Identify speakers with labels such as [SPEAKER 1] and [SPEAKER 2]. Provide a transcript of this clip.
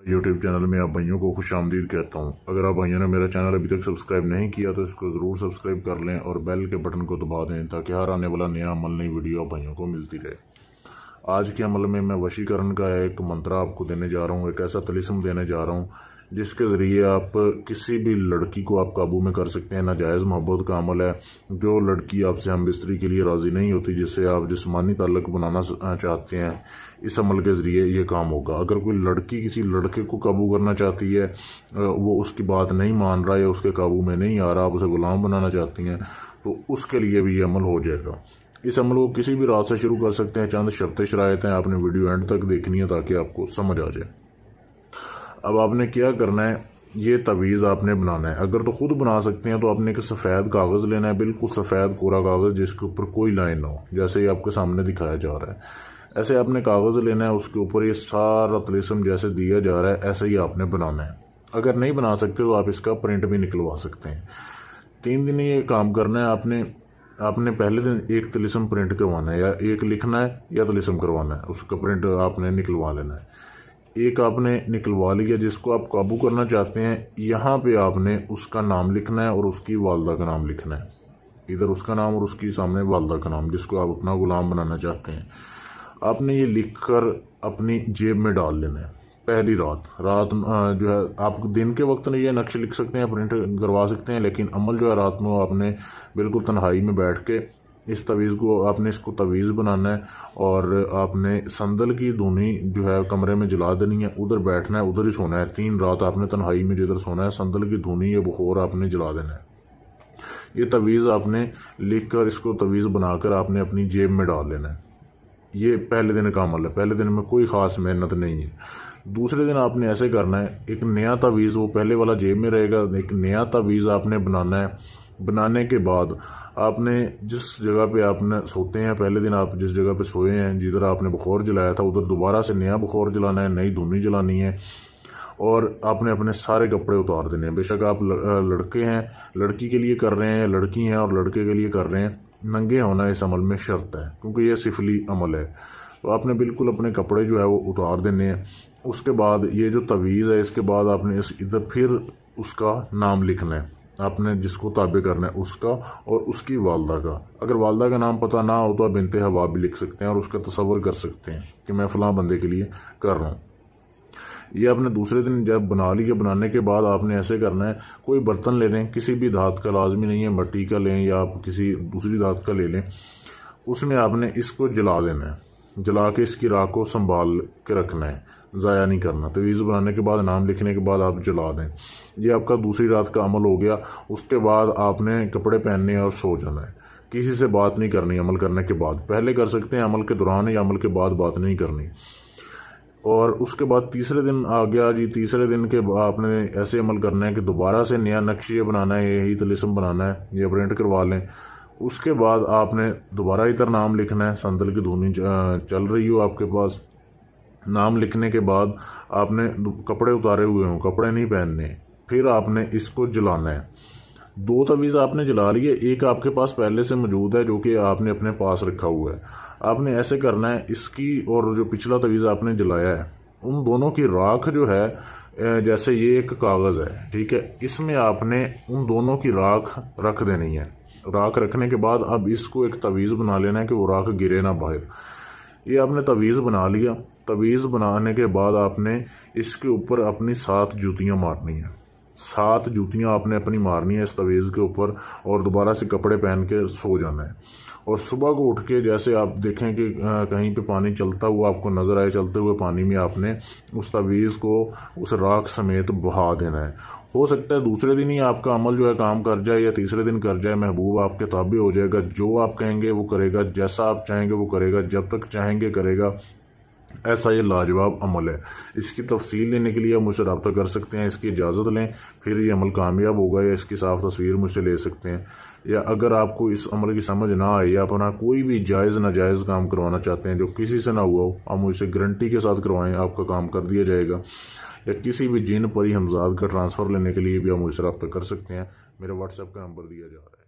[SPEAKER 1] YouTube channel में आप भाइयों को खुश आमदीद कहता हूँ। अगर आप भाइयों ने मेरा चैनल अभी तक सब्सक्राइब नहीं किया तो इसको ज़रूर सब्सक्राइब कर लें और बेल के बटन को दबा दें ताकि हर आने वाला नया अमल नई वीडियो आप भाइयों को मिलती रहे। आज के अमल में मैं वशीकरण का एक मंत्र आपको देने जा रहा हूँ, एक ऐसा तलिस्म देने जा रहा हूँ जिसके ज़रिए आप किसी भी लड़की को आप काबू में कर सकते हैं। नाजायज़ मोहब्बत का अमल है। जो लड़की आपसे हम बिस्तरी के लिए राज़ी नहीं होती, जिससे आप जिस्मानी ताल्लुक़ बनाना चाहते हैं, इस अमल के ज़रिए ये काम होगा। अगर कोई लड़की किसी लड़के को काबू करना चाहती है, वो उसकी बात नहीं मान रहा या उसके काबू में नहीं आ रहा, आप उसे ग़ुलाम बनाना चाहती हैं, तो उसके लिए भी ये अमल हो जाएगा। इस अमल को किसी भी रात से शुरू कर सकते हैं। चंद शर्तें शरायतें आपने वीडियो एंड तक देखनी है ताकि आपको समझ आ जाए। अब आपने क्या करना है, ये तवीज़ आपने बनाना है। अगर तो खुद बना सकते हैं तो आपने एक सफ़ेद कागज़ लेना है, बिल्कुल सफ़ेद कोरा कागज़ जिसके ऊपर कोई लाइन ना हो, जैसे ही आपके सामने दिखाया जा रहा है। ऐसे आपने कागज़ लेना है, उसके ऊपर ये सारा तलिस्म जैसे दिया जा रहा है ऐसे ही आपने बनाना है। अगर नहीं बना सकते तो आप इसका प्रिंट भी निकलवा सकते हैं। 3 दिन ये काम करना है। आपने पहले दिन एक तलिस्म प्रिंट करवाना है, या एक लिखना है या तलिस्म करवाना है, उसका प्रिंट आपने निकलवा लेना है। एक आपने निकलवा लिया जिसको आप काबू करना चाहते हैं, यहाँ पे आपने उसका नाम लिखना है और उसकी वालदा का नाम लिखना है। इधर उसका नाम और उसकी सामने वालदा का नाम, जिसको आप अपना गुलाम बनाना चाहते हैं। आपने ये लिखकर अपनी जेब में डाल लेना है। पहली रात जो है, आप दिन के वक्त ये नक्शे लिख सकते हैं, प्रिंट करवा सकते हैं, लेकिन अमल जो है रात में आपने बिल्कुल तन्हाई में बैठ के इस तवीज़ को आपने इसको तवीज़ बनाना है और आपने संदल की धुनी जो है कमरे में जला देनी है। उधर बैठना है, उधर ही सोना है। 3 रात आपने तन्हाई में जिधर सोना है, संदल की धुनी या बखोर आपने जला देना है। ये तवीज़ आपने लिख कर, इसको तवीज़ बनाकर आपने अपनी जेब में डाल लेना है। ये पहले दिन का अमल है। पहले दिन में कोई ख़ास मेहनत नहीं है। दूसरे दिन आपने ऐसे करना है, एक नया तवीज़, वो पहले वाला जेब में रहेगा, एक नया तवीज़ आपने बनाना है। बनाने के बाद आपने जिस जगह पे आपने सोते हैं, पहले दिन आप जिस जगह पे सोए हैं, जिधर आपने बखोर जलाया था, उधर दोबारा से नया बखोर जलाना है, नई धुनी जलानी है और आपने अपने सारे कपड़े उतार देने हैं। बेशक आप लड़के हैं, लड़की के लिए कर रहे हैं, लड़की हैं और लड़के के लिए कर रहे हैं, नंगे होना इस अमल में शर्त है, क्योंकि ये सिफली अमल है। तो आपने बिल्कुल अपने कपड़े जो है वो उतार देने हैं। उसके बाद ये जो तवीज़ है, इसके बाद आपने इधर फिर उसका नाम लिखना है। आपने जिसको ताबे करना है उसका और उसकी वालदा का। अगर वालदा का नाम पता ना हो तो आप बिनते हवा भी लिख सकते हैं और उसका तसव्वुर कर सकते हैं कि मैं फ़लाँ बंदे के लिए कर रहा हूँ। ये आपने दूसरे दिन जब बना लिया, बनाने के बाद आपने ऐसे करना है, कोई बर्तन ले लें, किसी भी धात का, लाजमी नहीं है मिट्टी का लें या आप किसी दूसरी धात का ले लें। उसमें आपने इसको जला देना है। जला के इसकी राख को संभाल के रखना है, ज़ाया नहीं करना। तवीज़ बनाने के बाद, नाम लिखने के बाद आप जला दें। ये आपका दूसरी रात का अमल हो गया। उसके बाद आपने कपड़े पहनने और सो जाना है। किसी से बात नहीं करनी अमल करने के बाद। पहले कर सकते हैं, अमल के दौरान या अमल के बाद बात नहीं करनी। और उसके बाद तीसरे दिन आ गया जी। तीसरे दिन के बाद आपने ऐसे अमल करना है कि दोबारा से नया नक्शे बनाना है, यही तलिस्म बनाना है, ये प्रिंट करवा लें। उसके बाद आपने दोबारा इधर नाम लिखना है, संदल की धुनी चल रही हो आपके पास। नाम लिखने के बाद आपने कपड़े उतारे हुए हों, कपड़े नहीं पहनने, फिर आपने इसको जलाना है। 2 तवीज़ आपने जला लिए, एक आपके पास पहले से मौजूद है जो कि आपने अपने पास रखा हुआ है। आपने ऐसे करना है, इसकी और जो पिछला तवीज़ आपने जलाया है, उन दोनों की राख जो है, जैसे ये एक कागज़ है, ठीक है, इसमें आपने उन दोनों की राख रख देनी है। राख रखने के बाद अब इसको एक तवीज़ बना लेना है कि वो राख गिरे ना बाहर। ये आपने तवीज़ बना लिया। तवीज़ बनाने के बाद आपने इसके ऊपर अपनी 7 जूतियाँ मारनी हैं। 7 जूतियाँ आपने अपनी मारनी है इस तवीज़ के ऊपर और दोबारा से कपड़े पहन के सो जाना है। और सुबह को उठ के जैसे आप देखें कि कहीं पे पानी चलता हुआ आपको नज़र आए, चलते हुए पानी में आपने उस तवीज़ को उस राख समेत बहा देना है। हो सकता है दूसरे दिन ही आपका अमल जो है काम कर जाए या तीसरे दिन कर जाए। महबूब आपके ताबे हो जाएगा। जो आप कहेंगे वो करेगा, जैसा आप चाहेंगे वो करेगा, जब तक चाहेंगे करेगा। ऐसा ये लाजवाब अमल है। इसकी तफसील लेने के लिए आप मुझसे रब्ता कर सकते हैं, इसकी इजाज़त लें, फिर ये अमल कामयाब होगा, या इसकी साफ तस्वीर मुझसे ले सकते हैं। या अगर आपको इस अमल की समझ ना आए या अपना कोई भी जायज़ नाजायज़ काम करवाना चाहते हैं जो किसी से ना हुआ हो, आप मुझसे गारंटी के साथ करवाएं, आपका काम कर दिया जाएगा। या किसी भी जिन परी हमजाद का ट्रांसफ़र लेने के लिए भी आप मुझसे रब्ता कर सकते हैं। मेरे व्हाट्सएप का नंबर दिया जा रहा है।